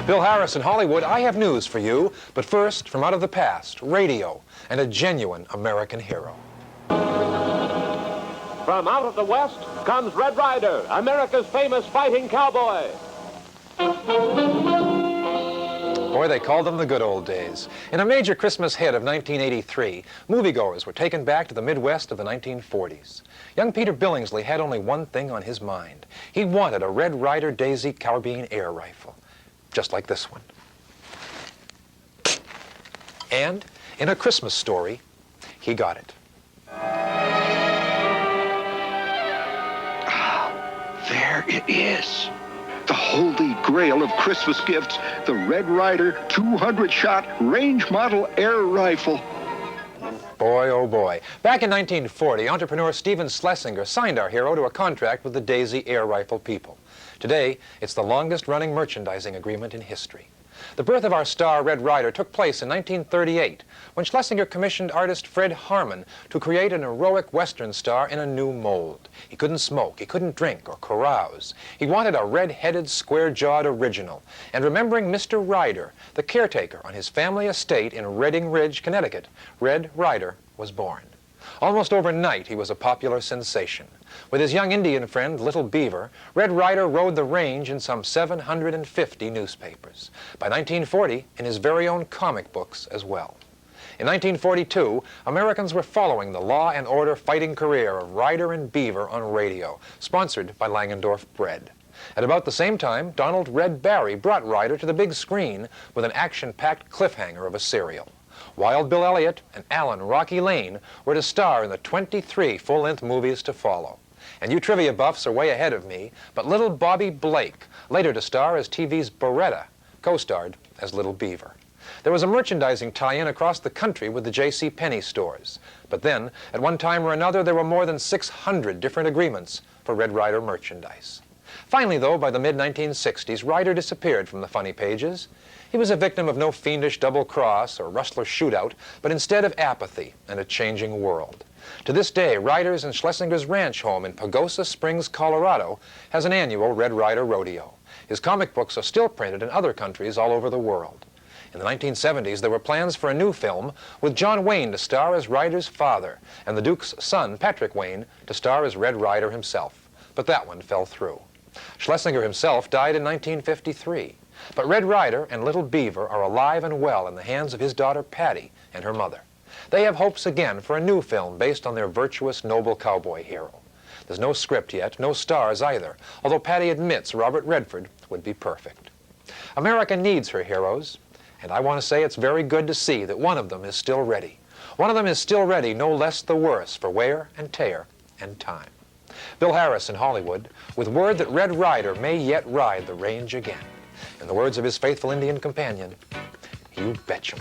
Bill Harris in Hollywood, I have news for you, but first, from out of the past, radio, and a genuine American hero. From out of the West comes Red Ryder, America's famous fighting cowboy. Boy, they called them the good old days. In a major Christmas hit of 1983, moviegoers were taken back to the Midwest of the 1940s. Young Peter Billingsley had only one thing on his mind. He wanted a Red Ryder Daisy carbine air rifle, just like this one. And in A Christmas Story, he got it. There it is. The holy grail of Christmas gifts, the Red Ryder 200-shot range model air rifle. Boy, oh boy. Back in 1940, entrepreneur Stephen Schlesinger signed our hero to a contract with the Daisy air rifle people. Today, it's the longest-running merchandising agreement in history. The birth of our star, Red Ryder, took place in 1938, when Schlesinger commissioned artist Fred Harman to create an heroic Western star in a new mold. He couldn't smoke, he couldn't drink or carouse. He wanted a red-headed, square-jawed original. And remembering Mr. Ryder, the caretaker on his family estate in Redding Ridge, Connecticut, Red Ryder was born. Almost overnight, he was a popular sensation. With his young Indian friend, Little Beaver, Red Ryder rode the range in some 750 newspapers. By 1940, in his very own comic books as well. In 1942, Americans were following the law and order fighting career of Ryder and Beaver on radio, sponsored by Langendorf Bread. At about the same time, Donald Red Barry brought Ryder to the big screen with an action-packed cliffhanger of a serial. Wild Bill Elliot and Alan Rocky Lane were to star in the 23 full-length movies to follow. And you trivia buffs are way ahead of me, but little Bobby Blake, later to star as TV's Beretta, co-starred as Little Beaver. There was a merchandising tie-in across the country with the J.C. Penney stores. But then, at one time or another, there were more than 600 different agreements for Red Ryder merchandise. Finally, though, by the mid-1960s, Ryder disappeared from the funny pages. He was a victim of no fiendish double-cross or rustler shootout, but instead of apathy and a changing world. To this day, Ryder's and Schlesinger's ranch home in Pagosa Springs, Colorado, has an annual Red Ryder rodeo. His comic books are still printed in other countries all over the world. In the 1970s, there were plans for a new film with John Wayne to star as Ryder's father and the Duke's son, Patrick Wayne, to star as Red Ryder himself. But that one fell through. Schlesinger himself died in 1953. But Red Ryder and Little Beaver are alive and well in the hands of his daughter Patty and her mother. They have hopes again for a new film based on their virtuous, noble cowboy hero. There's no script yet, no stars either, although Patty admits Robert Redford would be perfect. America needs her heroes, and I want to say it's very good to see that one of them is still ready. One of them is still ready, no less the worse, for wear and tear and time. Bill Harris in Hollywood, with word that Red Ryder may yet ride the range again. In the words of his faithful Indian companion, you betch 'em.